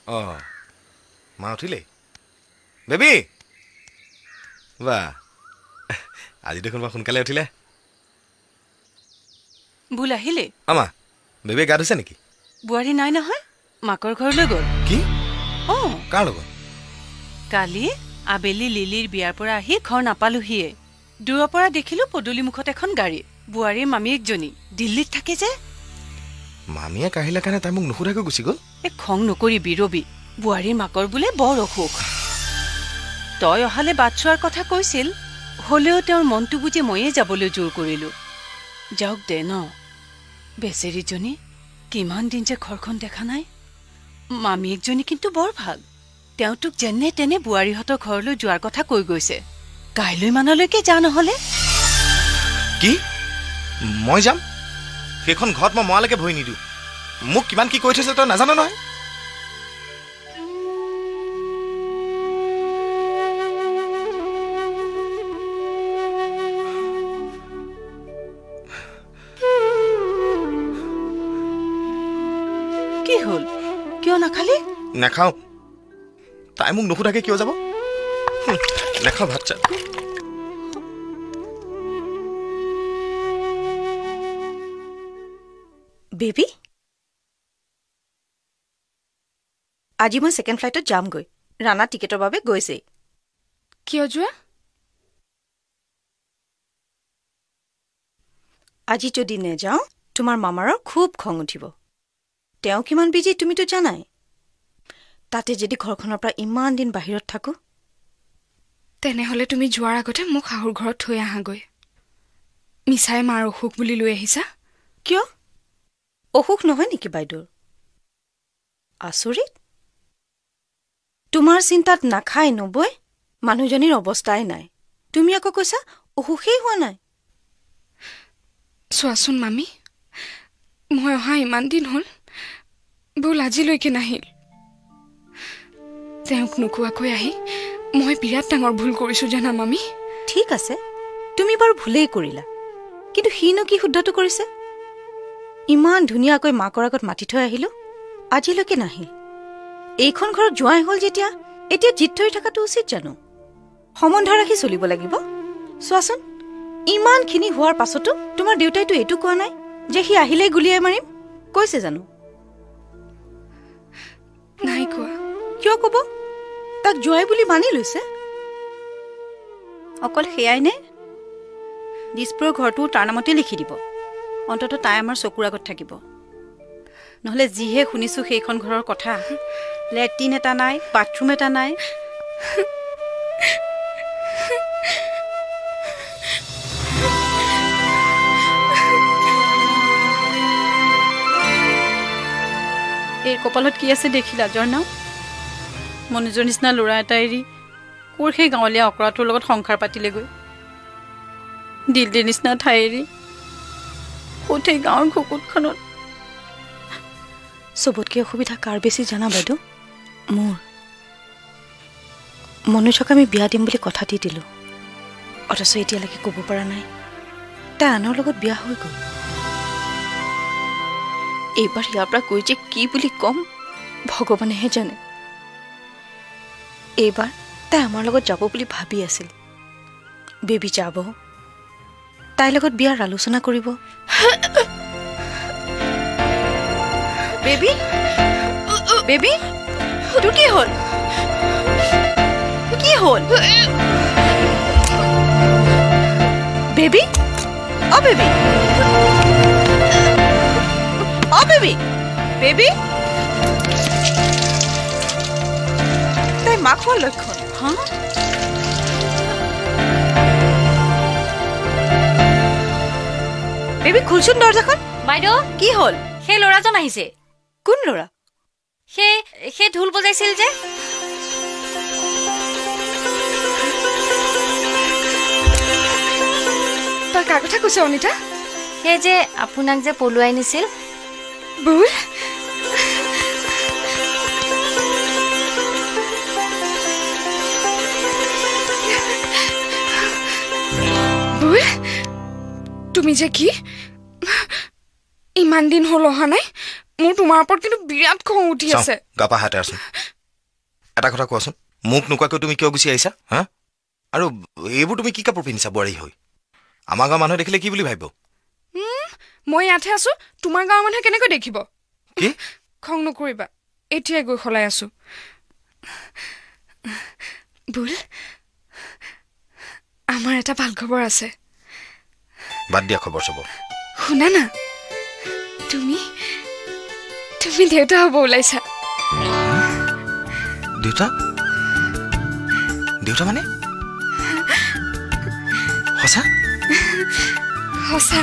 অঁ মা উঠিলেই বেবী বা আজি দেখোন মই সোনকালে উঠিলে ভুল আহিলে আমা বেবীয়ে গা ধুইছে নেকি বুঢ়ী নাই নহয় মাকৰ ঘৰলৈ গ'ল কি অঁ কাৰ লগত কালি আবেলি লিলিৰ বিয়াৰ পৰা আহি ঘৰ নাপালোহিয়ে দূৰৰ পৰা দেখিলোঁ পদূলিমুখত এখন গাড়ী বুঢ়ীৰ মামীয়েকজনী দিল্লীত থাকে যে মামীয়ে কাহিলে কাৰণে তাই মোক নুসুধাকৈ গুচি গ'ল খং নকৰিবি ৰবি বুঢ়ীৰ মাকৰ বোলে বৰ অসুখ তই অহালে বাট চোৱাৰ কথা কৈছিল হলেও তেওঁৰ মনটো বুজি ময়ে যাবলৈ জোৰ কৰিলোঁ যাওক দে ন বেচেৰীজনী কিমান দিন যে ঘৰখন দেখা নাই মামীয়েকজনী কিন্তু বৰ ভাল তেওঁ তোক যেনে তেনে বুঢ়ীহঁতৰ ঘৰলৈ যোৱাৰ কথা কৈ গৈছে কাইলৈ মানলৈকে যা নহলে কি মই যাম সেইখন ঘৰত মই মৰালৈকে ভৰি নিদিওঁ মোক কিমান কি কৈ থৈছে তই নাজানো নহয় কি হ'ল কিয় নাখালি নাখাওঁ তাই মোক নুসুধাকে কিয় যাব নাখাওঁ ভাত চাত বেবী আজি মই ছেকেণ্ড ফ্লাইটত যামগৈ ৰাণা টিকেটৰ বাবে গৈছে কিয় যোৱা আজি যদি নেযাওঁ তোমাৰ মামাৰৰ খুব খং উঠিব তেওঁ কিমান বিজি তুমিতো জানাই তাতে যদি ঘৰখনৰ পৰা ইমান দিন বাহিৰত থাকো তেনেহলে তুমি যোৱাৰ আগতে মোক শাহুৰ ঘৰত থৈ আহাগৈ মিছাই মাৰ অসুখ বুলি লৈ আহিছা কিয় অসুখ নহয় নেকি বাইদেউ আচৰিত তোমাৰ চিন্তাত নাখাই নবৈ মানুহজনীৰ অৱস্থাই নাই তুমি আকৌ কৈছা অসুখেই হোৱা নাই চোৱাচোন মামী মই অহা ইমান দিন হ'ল বল আজিলৈকে নাহিল তেওঁক নোকোৱাকৈ আহি মই বিৰাট ডাঙৰ ভুল কৰিছো জানা মামী ঠিক আছে তুমি বাৰু ভুলেই কৰিলা কিন্তু সিনো কি শুদ্ধটো কৰিছে ইমান ধুনীয়াকৈ মাকৰ আগত মাতি থৈ আহিলো আজিলৈকে নাহিল এইখন ঘৰত জোৱাই হ'ল যেতিয়া এতিয়া জিত ধৰি থকাটো উচিত জানো সম্বন্ধ ৰাখি চলিব লাগিব চোৱাচোন ইমানখিনি হোৱাৰ পাছতো তোমাৰ দেউতাইতো এইটো কোৱা নাই যে সি আহিলেই গুলিয়াই মাৰিম কৈছে জানো নাই কোৱা কিয় কব তাক জোৱাই বুলি মানি লৈছে অকল সেয়াই নে দিছপুৰৰ ঘৰটো তাৰ নামতে লিখি দিব অন্ততঃ তাই আমাৰ চকুৰ আগত থাকিব নহলে যিহে শুনিছো সেইখন ঘৰৰ কথা লেট্ৰিন এটা নাই বাথৰুম এটা নাই এই কপালত কি আছে দেখিলা জৰ্ণাও মনোজৰ নিচিনা ল'ৰা এটা এৰি কোৰ সেই গাঁৱলীয়া অকৰাটোৰ লগত সংসাৰ পাতিলেগৈ দিল্লীৰ নিচিনা ঠাই এৰি কোঠে গাঁৱৰ ঘুকুটখনত চবতকৈ অসুবিধা কাৰ বেছি জানা বাইদেউ মোৰ মনোজক আমি বিয়া দিম বুলি কথা দি দিলোঁ অথচ এতিয়ালৈকে ক'ব পৰা নাই তাই আনৰ লগত বিয়া হৈ গ'ল এইবাৰ ইয়াৰ পৰা কৈ যে কি বুলি ক'ম ভগৱানেহে জানে এইবাৰ তাই আমাৰ লগত যাব বুলি ভাবি আছিল বেবী যাব তাইৰ লগত বিয়াৰ আলোচনা কৰিব বেবী বেবী তোৰ কি হ'ল কি হ'ল বেবী অ বেবী অ বেবী বেবী তাই মাক হোৱাৰ লক্ষণ হা বেবী খুলচোন দৰজাখন বাইদেউ কি হ'ল সেই ল'ৰাজন আহিছে কোন ল'ৰা সেই ঢোল বজাইছিল যে তই কাৰ কথা কৈছ অনিতা সেই যে আপোনাক যে পলুৱাই নিছিল বুল বুল তুমি যে কি ইমান দিন হ'ল অহা নাই মোৰ তোমাৰ ওপৰত কিন্তু বিৰাট খং উঠি আছে গাপা হাতে আছোন এটা কথা কোৱাচোন মোক নোকোৱাকৈ তুমি কিয় গুচি আহিছা হা আৰু এইবোৰ তুমি কি কাপোৰ পিন্ধিছা বোৱাৰী হৈ আমাৰ গাঁৱৰ মানুহে দেখিলে কি বুলি ভাবিব মই ইয়াতহে আছো তোমাৰ গাঁৱৰ মানুহে কেনেকৈ দেখিব কি খং নকৰিবা এতিয়াই গৈ সলাই আছো বুল আমাৰ এটা ভাল খবৰ আছে বাদ দিয়া খবৰ চব শুনা না তুমি দেউতা হ'ব ওলাইছা দেউতা দেউতা মানে সঁচা সঁচা